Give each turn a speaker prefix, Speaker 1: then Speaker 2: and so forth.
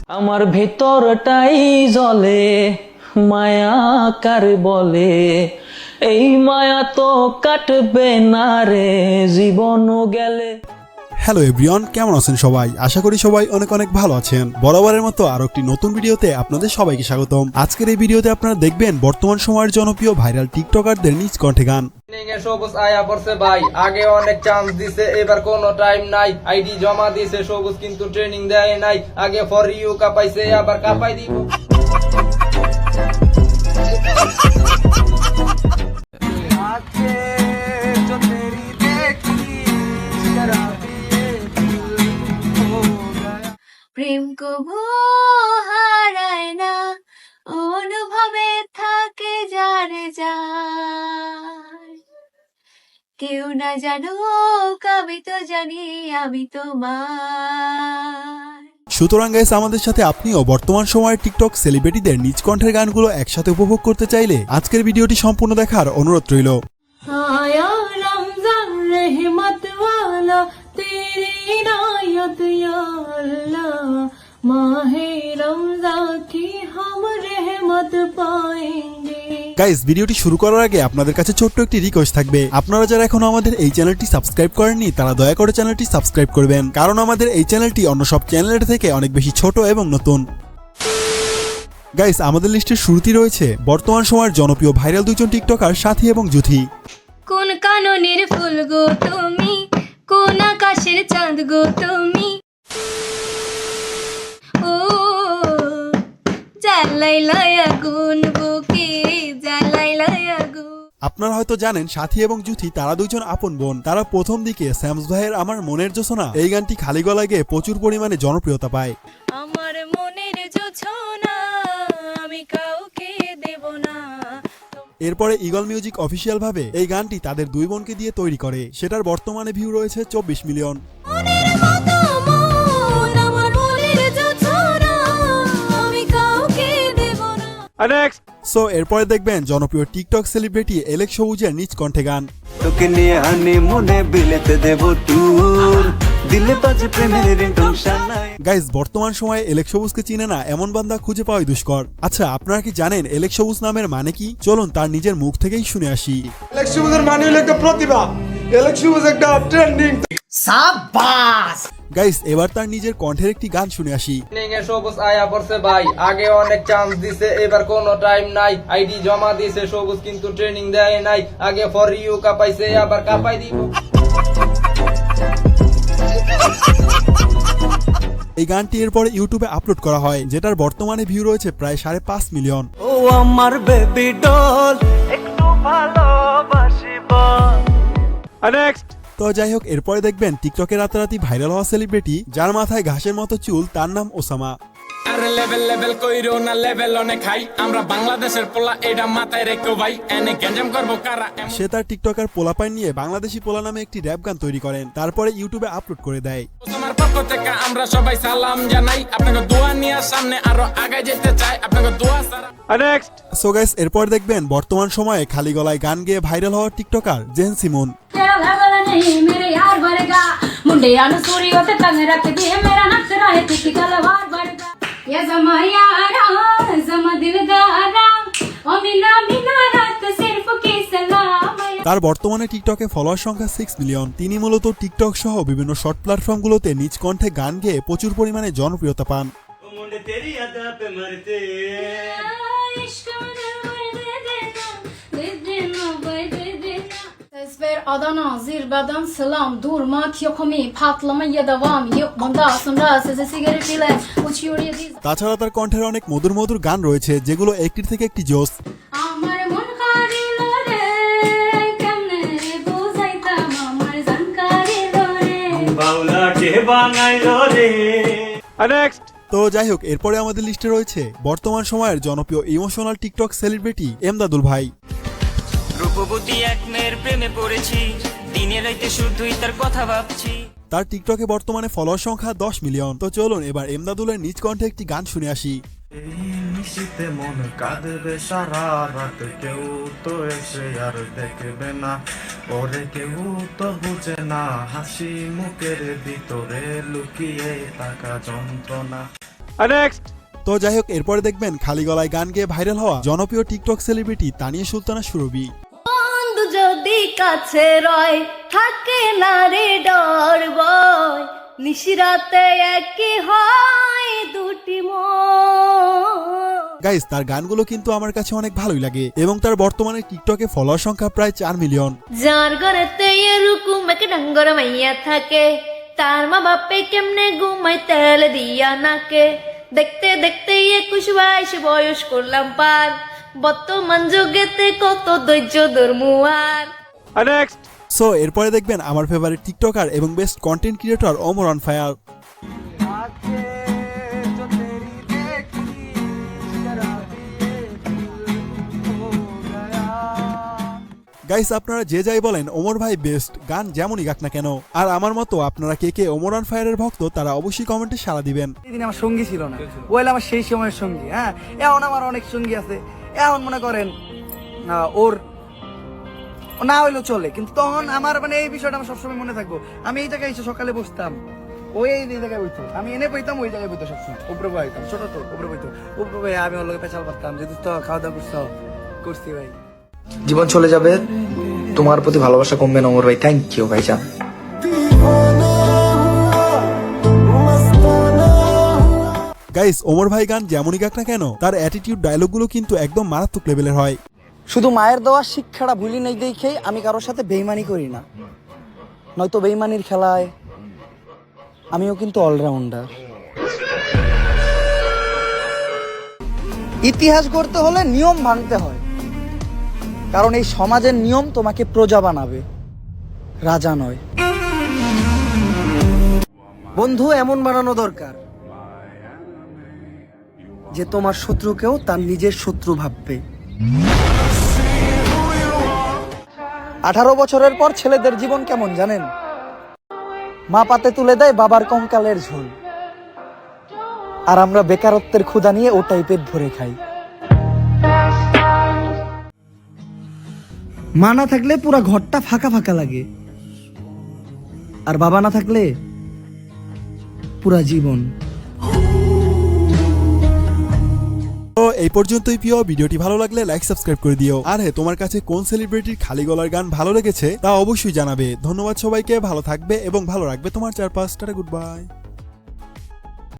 Speaker 1: আমার ভেতরটাই জ্বলে, মায়া কারে বলে, এই মায়া তো কাটবে না রে জীবনও গেলে।
Speaker 2: হ্যালো এভরিওয়ান, কেমন আছেন সবাই? আশা করি সবাই অনেক অনেক ভালো আছেন। বরাবরের মতো আরো একটি নতুন ভিডিওতে আপনাদের সবাইকে স্বাগতম। আজকের এই ভিডিওতে আপনারা দেখবেন বর্তমান সময়ের জনপ্রিয় ভাইরাল টিকটকারদের নিজ কণ্ঠে গান।
Speaker 3: সবুজ আয়া পড়ছে ভাই, আগে অনেক চান্স দিছে, এবার কোনো টাইম নাই। আইডি জমা দিছে সবুজ, কিন্তু ট্রেনিং দেয় নাই। আগে ফর ইউ কাপাইছে, আবার কাপাই দিব।
Speaker 4: প্রেম কভু হারায় না, অনুভবে থাকে যারে যায়। কেউ না জানুক আমি তো জানি আমি তোমার।
Speaker 2: সুতরাং গাইস, আমাদের সাথে আপনিও বর্তমান সময়ের টিকটক সেলিব্রিটিদের নিজ কণ্ঠের গানগুলো একসাথে উপভোগ করতে চাইলে আজকের ভিডিওটি সম্পূর্ণ দেখার অনুরোধ রইল।
Speaker 4: आया रमजान रहमत वाला तेरी इनायत या अल्लाह, माहे रमजान की हम रहमत पाएंगे।
Speaker 2: গাইস, ভিডিওটি শুরু করার আগে আপনাদের কাছে ছোট্ট একটি রিকোয়েস্ট থাকবে। আপনারা যারা এখনো আমাদের এই চ্যানেলটি সাবস্ক্রাইব করেননি তারা দয়া করে চ্যানেলটি সাবস্ক্রাইব করবেন, কারণ আমাদের এই চ্যানেলটি অন্য সব চ্যানেলের থেকে অনেক বেশি ছোট এবং নতুন। গাইস, আমাদের লিস্টের শুরুতেই রয়েছে বর্তমান সময়ের জনপ্রিয় ভাইরাল দুইজন টিকটকার সাথী এবং জুথি।
Speaker 4: কোন কাননের ফুল গো তুমি, কোন আকাশের চাঁদ গো তুমি, ও জ্বালাইলা আগুন বুকে, জ্বালাইলা আগুন।
Speaker 2: আপনারা হয়তো জানেন সাথী এবং জুথি তারা দুইজন আপন বোন। তারা প্রথম দিকে স্যামস ভাইয়ের আমার মনের জোছনা এই গানটি খালি গলায় গেয়ে প্রচুর পরিমাণে জনপ্রিয়তা পায়।
Speaker 4: আমার মনের জোছনা আমি কাউকে দেব না।
Speaker 2: এরপরে ইগল মিউজিক অফিসিয়াল ভাবে এই গানটি তাদের দুই বোনকে দিয়ে তৈরি করে। সেটার বর্তমানে ভিউ রয়েছে 24 মিলিয়ন।
Speaker 4: মনের মতো মন, আমার মনের জোছনা আমি কাউকে দেব না।
Speaker 2: সো এরপরে দেখবেন জনপ্রিয় টিকটক সেলিব্রিটি এলেক্স সবুজের নিজ কণ্ঠে গান।
Speaker 5: তোকে নিয়ে হানিমুনে বিলেতে দেব ট্যুর, দিলে বাজে প্রেমের রিংটোন নাই।
Speaker 2: গাইস, বর্তমান সময়ে এলেক্স সবুজকে চিনে না এমন বান্দা খুঁজে পাওয়াই দুষ্কর। আচ্ছা, আপনারা কি জানেন এলেক্স সবুজ নামের মানে কি? চলুন তার নিজের মুখ থেকেই শুনে আসি।
Speaker 6: এলেক্স সবুজের মানে হলো একটা প্রতিভা। এলেক্স সবুজ একটা ট্রেন্ডিং। সাবাস।
Speaker 2: গাইস, এবার তার নিজের কণ্ঠের একটি গান শুনে আসি।
Speaker 3: সবুজ আয়া পড়ছে ভাই, আগে অনেক চান্স দিছে, এবার কোনো টাইম নাই। আইডি জমা দিছে সবুজ, কিন্তু ট্রেনিং দেয় নাই। আগে ফর ইউ কাপাইছে, আবার কাপাই দিব।
Speaker 2: এই গানটি এরপরে ইউটিউবে আপলোড করা হয়, যেটার বর্তমানে ভিউ রয়েছে প্রায় 5.5 মিলিয়ন।
Speaker 5: ও আমার বেবি ডল, একটু ভালোবাসিব।
Speaker 2: তো যাই হোক, এরপরে দেখবেন টিকটকে রাতারাতি ভাইরাল হওয়া সেলিব্রিটি যার মাথায় ঘাসের মতো চুল, তার নাম ওসামা।
Speaker 7: আরে লেভেল লেভেল কইরো না, লেভেল অনেক হাই। আমরা বাংলাদেশের পোলা, এটা মাথায় রেখো ভাই। এনে গ্যাঞ্জাম করবো কারা?
Speaker 2: সে তার টিকটকার পোলাপাইন নিয়ে বাংলাদেশি পোলা নামে একটি র‍্যাপ গান তৈরি করেন, তারপরে ইউটিউবে আপলোড করে দেয়।
Speaker 7: তোমার পক্ষ থেকে আমরা সবাই সালাম জানাই। আপনাকে দোয়া নিয়ে সামনে আরো আগে যেতে চাই, আপনাকে দোয়া সারা।
Speaker 2: সো গাইস, এরপর দেখবেন বর্তমান সময়ে খালি গলায় গান গেয়ে ভাইরাল হওয়া টিকটকার জেন সিমন।
Speaker 4: मेरे यार भरेगा मुंडे अनुसूरी होते तंग रख दिए मेरा नक्श रहे थी तलवार बढ़गा ये जमा यारा जमा दिलदारा ओ मिला मिला रात सिर्फ की सलाम।
Speaker 2: তার বর্তমানে টিকটকে ফলোয়ার সংখ্যা 6 মিলিয়ন। তিনি মূলত টিকটক সহ বিভিন্ন শর্ট প্ল্যাটফর্মগুলোতে নিজ কণ্ঠে গান গেয়ে প্রচুর পরিমাণে জনপ্রিয়তা পান।
Speaker 8: Ezber Adana zirveden selam, durma kiyokomi patlamaya devam, yok bunda sonra size sigara filan uçuyor ya diz.
Speaker 2: তাছাড়া তার কণ্ঠের অনেক মধুর মধুর গান রয়েছে, যেগুলো একটির থেকে একটি জোস।
Speaker 8: আমার মন কারিল রে কেমনে বুঝাইতাম আমার জান কারিল রে
Speaker 5: বাউলা কে বানাইলো রে।
Speaker 2: তো যাই হোক, এরপরে আমাদের লিস্টে রয়েছে বর্তমান সময়ের জনপ্রিয় ইমোশনাল টিকটক সেলিব্রিটি এমদাদুল ভাই।
Speaker 9: রূপবতী এক মেয়ের প্রেমে পড়েছি, দিনে রাইতে শুধুই তার কথা ভাবছি।
Speaker 2: তার টিকটকে বর্তমানে ফলোয়ার সংখ্যা 10 মিলিয়ন। তো চলুন এবার এমদাদুলের নিজ কণ্ঠে একটি গান শুনে আসি।
Speaker 5: এই নিশিতে মন কাঁদবে সারা রাত, কেউ তো এসে আর দেখবে না, ওরে কেউ তো বুঝে না, হাসি মুখের ভিতরে লুকিয়ে থাকা যন্ত্রণা।
Speaker 2: তো যাই হোক, এরপরে দেখবেন খালি গলায় গান গেয়ে ভাইরাল হওয়া জনপ্রিয় টিকটক সেলিব্রিটি তানিয়া সুলতানা সুরভি।
Speaker 8: বন্ধু যদি কাছে রয় থাকে না রে ডর ভয়, নিশিরাতে একই হয় দুটি মন।
Speaker 2: গাইস, তার গানগুলো কিন্তু আমার কাছে অনেক ভালোই লাগে এবং তার বর্তমানে টিকটকে ফলোয়ার সংখ্যা প্রায় 4 মিলিয়ন।
Speaker 8: যার ঘরেতে এরকম এক ডাঙ্গর মাইয়া থাকে, তার মা বাপে কেমনে ঘুমায় তেল দিয়া নাকে। দেখতে দেখতে 21-22 বয়স করলাম পার, বর্তমান যুগেতে কত ধৈর্য ধর্মুয়ার।
Speaker 2: সো এরপরে দেখবেন আমার ফেভারিট টিকটকার এবং best content creator Omar on fire. Guys, আপনারা যে যাই বলেন ওমর ভাই বেস্ট, গান যেমনই গাক না কেন। আর আমার মতো আপনারা কে কে ওমর অন ফায়ারের ভক্ত তারা অবশ্যই কমেন্টে সাড়া দিবেন।
Speaker 10: সেদিন আমার সঙ্গী ছিল না, ও হলো আমার সেই সময়ের সঙ্গী। হ্যাঁ, এখন আমার অনেক সঙ্গী আছে, এখন মনে করেন ওর না হইলেও চলে, কিন্তু তখন আমার মানে এই বিষয়টা আমার সবসময় মনে থাকবো। আমি এই জায়গায় এসে সকালে বসতাম, ওই এই জায়গায় বইতো, আমি এনে বইতাম ওই জায়গায় বইতো সবসময়, উপরে বইতাম, ছোট তো উপরে বইতো, উপরে বই আমি ওর লোকে পেঁচাল পারতাম, যদি তো খাওয়া দাওয়া করছি ভাই।
Speaker 11: জীবন চলে যাবে, তোমার প্রতি ভালোবাসা কমবে না ওমর ভাই। থ্যাংক ইউ ভাইজান।
Speaker 2: গাইস, ওমর ভাই গান যেমনই গাক না কেন তার অ্যাটিটিউড ডায়লগগুলো কিন্তু একদম মারাত্মক লেভেলের হয়।
Speaker 10: শুধু মায়ের দেওয়া শিক্ষাটা ভুলি নেই দেখেই আমি কারোর সাথে বেইমানি করি না, নয়তো বেইমানির খেলায় আমিও কিন্তু অলরাউন্ডার। ইতিহাস গড়তে হলে নিয়ম ভাঙতে হয়, কারণ এই সমাজের নিয়ম তোমাকে প্রজা বানাবে, রাজা নয়। বন্ধু এমন বানানো দরকার যে তোমার শত্রুকেও তার নিজের শত্রু ভাববে। 18 বছরের পর ছেলেদের জীবন কেমন জানেন? মা পাতে তুলে দেয় বাবার কঙ্কালের ঝোল, আর আমরা বেকারত্বের ক্ষুধা নিয়ে ওটাই পেট ভরে খাই। মা না থাকলে পুরো ঘরটা ফাঁকা ফাঁকা লাগে, আর বাবা না থাকলে পুরা জীবন।
Speaker 2: তো এই পর্যন্তই প্রিয়, ভিডিওটি ভালো লাগলে লাইক সাবস্ক্রাইব করে দিও। আর হ্যাঁ, তোমার কাছে কোন সেলিব্রিটির খালি গলার গান ভালো লেগেছে তা অবশ্যই জানাবে। ধন্যবাদ সবাইকে, ভালো থাকবে এবং ভালো রাখবে তোমার চারপাশটা। Good bye.